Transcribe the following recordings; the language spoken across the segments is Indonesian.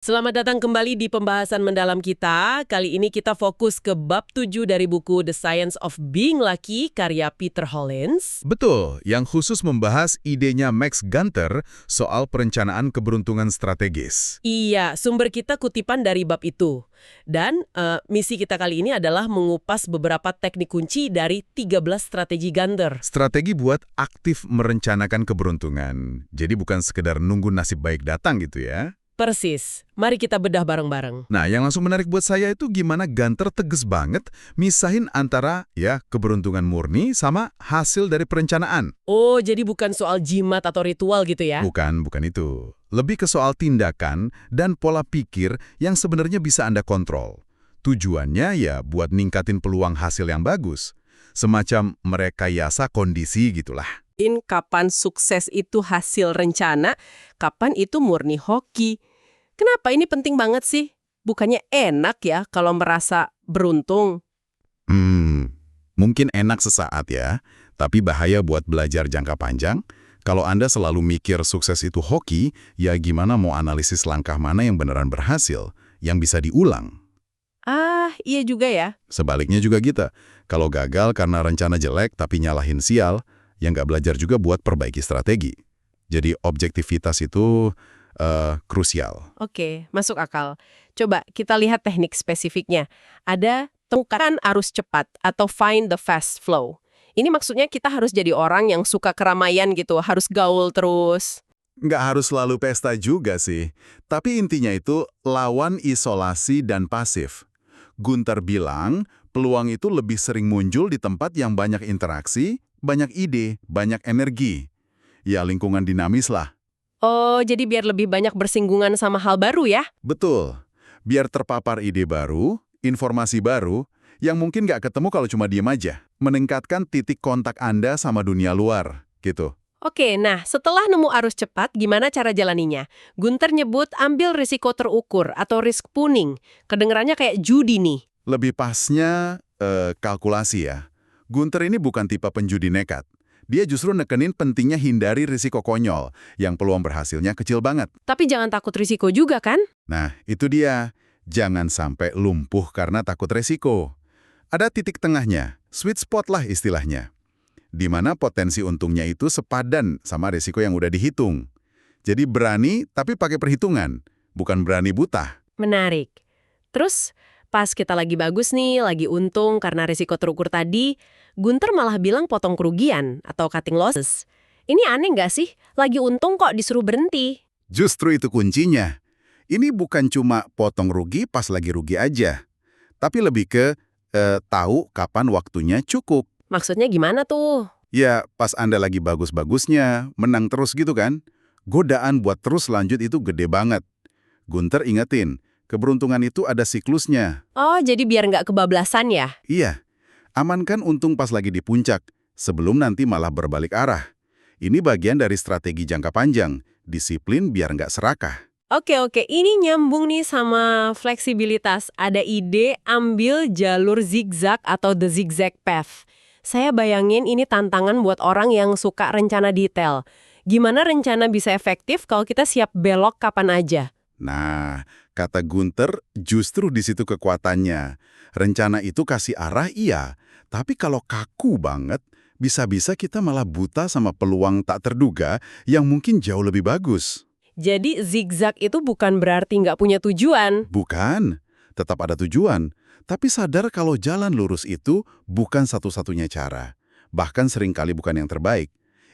Selamat datang kembali di pembahasan mendalam kita. Kali ini kita fokus ke bab 7 dari buku The Science of Being Lucky karya Peter Hollins. Betul, yang khusus membahas idenya Max Gunther soal perencanaan keberuntungan strategis. Iya, sumber kita kutipan dari bab itu. Dan misi kita kali ini adalah mengupas beberapa teknik kunci dari 13 strategi Gunther. Strategi buat aktif merencanakan keberuntungan. Jadi bukan sekedar nunggu nasib baik datang gitu ya. Persis. Mari kita bedah bareng-bareng. Nah, yang langsung menarik buat saya itu gimana Gunther tegas banget misahin antara keberuntungan murni sama hasil dari perencanaan. Oh, jadi bukan soal jimat atau ritual gitu ya? Bukan itu. Lebih ke soal tindakan dan pola pikir yang sebenarnya bisa Anda kontrol. Tujuannya ya buat ningkatin peluang hasil yang bagus. Semacam merekayasa kondisi gitulah. Kapan sukses itu hasil rencana, kapan itu murni hoki. Kenapa ini penting banget sih? Bukannya enak ya kalau merasa beruntung? Mungkin enak sesaat ya, tapi bahaya buat belajar jangka panjang. Kalau Anda selalu mikir sukses itu hoki, ya gimana mau analisis langkah mana yang beneran berhasil, yang bisa diulang? Ah, iya juga ya. Sebaliknya juga gitu. Kalau gagal karena rencana jelek tapi nyalahin sial, ya nggak belajar juga buat perbaiki strategi. Jadi objektivitas itu krusial. Oke, masuk akal. Coba kita lihat teknik spesifiknya. Ada temukan arus cepat atau find the fast flow. Ini maksudnya kita harus jadi orang yang suka keramaian gitu, harus gaul terus. Nggak harus selalu pesta juga sih. Tapi intinya itu lawan isolasi dan pasif. Gunther bilang, peluang itu lebih sering muncul di tempat yang banyak interaksi, banyak ide, banyak energi. Ya lingkungan dinamis lah. Oh, jadi biar lebih banyak bersinggungan sama hal baru ya? Betul. Biar terpapar ide baru, informasi baru, yang mungkin nggak ketemu kalau cuma diem aja. Meningkatkan titik kontak Anda sama dunia luar, gitu. Oke, nah setelah nemu arus cepat, gimana cara jalaninya? Gunther nyebut ambil risiko terukur atau risk pooling. Kedengerannya kayak judi nih. Lebih pasnya, kalkulasi ya. Gunther ini bukan tipe penjudi nekat. Dia justru nekenin pentingnya hindari risiko konyol, yang peluang berhasilnya kecil banget. Tapi jangan takut risiko juga kan? Nah, itu dia. Jangan sampai lumpuh karena takut risiko. Ada titik tengahnya, sweet spot lah istilahnya. Di mana potensi untungnya itu sepadan sama risiko yang udah dihitung. Jadi berani tapi pakai perhitungan, bukan berani buta. Menarik. Terus, pas kita lagi bagus nih, lagi untung karena risiko terukur tadi, Gunther malah bilang potong kerugian atau cutting losses. Ini aneh nggak sih? Lagi untung kok disuruh berhenti. Justru itu kuncinya. Ini bukan cuma potong rugi pas lagi rugi aja, tapi lebih ke tahu kapan waktunya cukup. Maksudnya gimana tuh? Ya, pas Anda lagi bagus-bagusnya, menang terus gitu kan, godaan buat terus lanjut itu gede banget. Gunther ingetin, keberuntungan itu ada siklusnya. Oh, jadi biar nggak kebablasan ya? Iya, amankan untung pas lagi di puncak, sebelum nanti malah berbalik arah. Ini bagian dari strategi jangka panjang, disiplin biar nggak serakah. Oke, ini nyambung nih sama fleksibilitas. Ada ide ambil jalur zigzag atau the zigzag path. Saya bayangin ini tantangan buat orang yang suka rencana detail. Gimana rencana bisa efektif kalau kita siap belok kapan aja? Nah, kata Gunther, justru di situ kekuatannya. Rencana itu kasih arah iya, tapi kalau kaku banget, bisa-bisa kita malah buta sama peluang tak terduga yang mungkin jauh lebih bagus. Jadi zigzag itu bukan berarti nggak punya tujuan. Bukan, tetap ada tujuan. Tapi sadar kalau jalan lurus itu bukan satu-satunya cara. Bahkan seringkali bukan yang terbaik.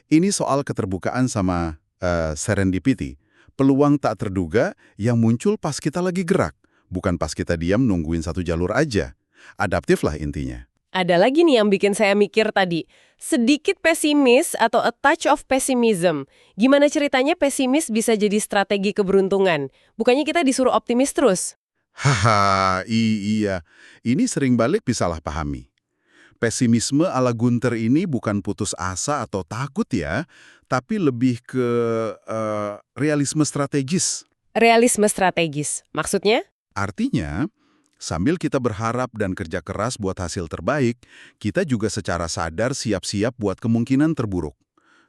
Ini soal keterbukaan sama serendipity. Peluang tak terduga yang muncul pas kita lagi gerak. Bukan pas kita diam nungguin satu jalur aja. Adaptif lah intinya. Ada lagi nih yang bikin saya mikir tadi. Sedikit pesimis atau a touch of pessimism. Gimana ceritanya pesimis bisa jadi strategi keberuntungan? Bukannya kita disuruh optimis terus? Haha, iya. Ini sering balik disalahpahami. Pesimisme ala Gunther ini bukan putus asa atau takut ya, tapi lebih ke realisme strategis. Realisme strategis. Maksudnya? Artinya, sambil kita berharap dan kerja keras buat hasil terbaik, kita juga secara sadar siap-siap buat kemungkinan terburuk.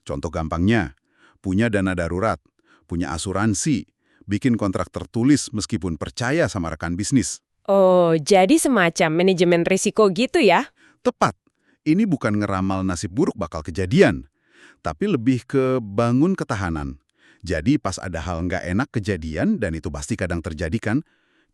Contoh gampangnya, punya dana darurat, punya asuransi, bikin kontrak tertulis meskipun percaya sama rekan bisnis. Oh, jadi semacam manajemen risiko gitu ya? Tepat, ini bukan ngeramal nasib buruk bakal kejadian, tapi lebih ke bangun ketahanan. Jadi pas ada hal nggak enak kejadian, dan itu pasti kadang terjadi kan,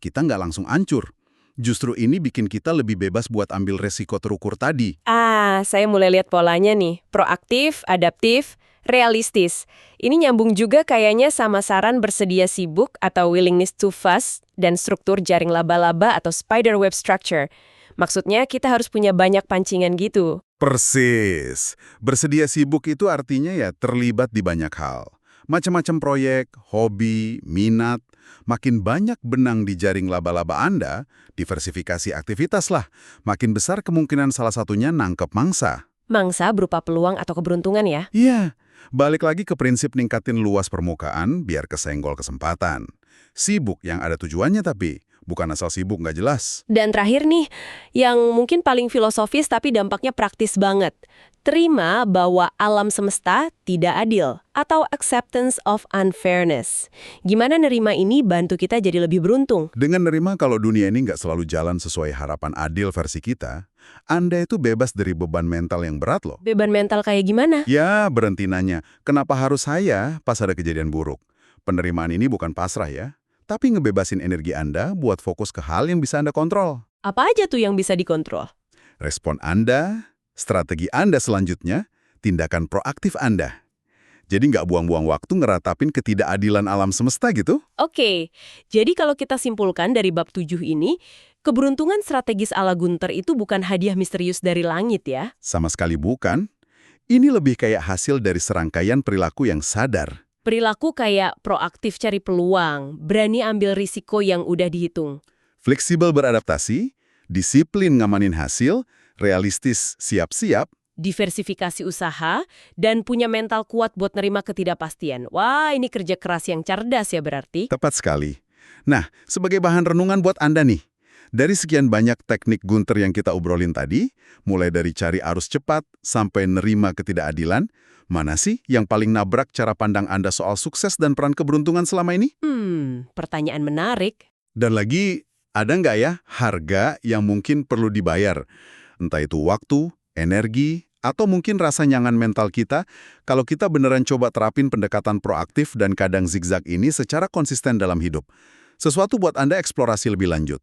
kita nggak langsung hancur. Justru ini bikin kita lebih bebas buat ambil resiko terukur tadi. Ah, saya mulai lihat polanya nih. Proaktif, adaptif, realistis. Ini nyambung juga kayaknya sama saran bersedia sibuk atau willingness to fuss dan struktur jaring laba-laba atau spider web structure. Maksudnya kita harus punya banyak pancingan gitu. Persis. Bersedia sibuk itu artinya ya terlibat di banyak hal. Macam-macam proyek, hobi, minat. Makin banyak benang di jaring laba-laba Anda, diversifikasi aktivitas lah. Makin besar kemungkinan salah satunya nangkep mangsa. Mangsa berupa peluang atau keberuntungan ya? Iya, balik lagi ke prinsip ningkatin luas permukaan biar kesenggol kesempatan. Sibuk yang ada tujuannya tapi, bukan asal sibuk nggak jelas. Dan terakhir nih, yang mungkin paling filosofis tapi dampaknya praktis banget. Terima bahwa alam semesta tidak adil, atau acceptance of unfairness. Gimana nerima ini bantu kita jadi lebih beruntung? Dengan nerima kalau dunia ini nggak selalu jalan sesuai harapan adil versi kita, Anda itu bebas dari beban mental yang berat loh. Beban mental kayak gimana? Ya, berhenti nanya, kenapa harus saya pas ada kejadian buruk? Penerimaan ini bukan pasrah ya, tapi ngebebasin energi Anda buat fokus ke hal yang bisa Anda kontrol. Apa aja tuh yang bisa dikontrol? Respon Anda, strategi Anda selanjutnya, tindakan proaktif Anda. Jadi nggak buang-buang waktu ngeratapin ketidakadilan alam semesta gitu. Oke, jadi kalau kita simpulkan dari bab 7 ini, keberuntungan strategis ala Gunther itu bukan hadiah misterius dari langit ya. Sama sekali bukan. Ini lebih kayak hasil dari serangkaian perilaku yang sadar. Perilaku kayak proaktif cari peluang, berani ambil risiko yang udah dihitung. Fleksibel beradaptasi, disiplin ngamanin hasil, realistis siap-siap. Diversifikasi usaha, dan punya mental kuat buat nerima ketidakpastian. Wah, ini kerja keras yang cerdas ya berarti. Tepat sekali. Nah, sebagai bahan renungan buat Anda nih, dari sekian banyak teknik Gunther yang kita obrolin tadi, mulai dari cari arus cepat sampai nerima ketidakadilan, mana sih yang paling nabrak cara pandang Anda soal sukses dan peran keberuntungan selama ini? Pertanyaan menarik. Dan lagi, ada nggak ya harga yang mungkin perlu dibayar? Entah itu waktu, energi, atau mungkin rasa nyangan mental kita kalau kita beneran coba terapin pendekatan proaktif dan kadang zigzag ini secara konsisten dalam hidup. Sesuatu buat Anda eksplorasi lebih lanjut.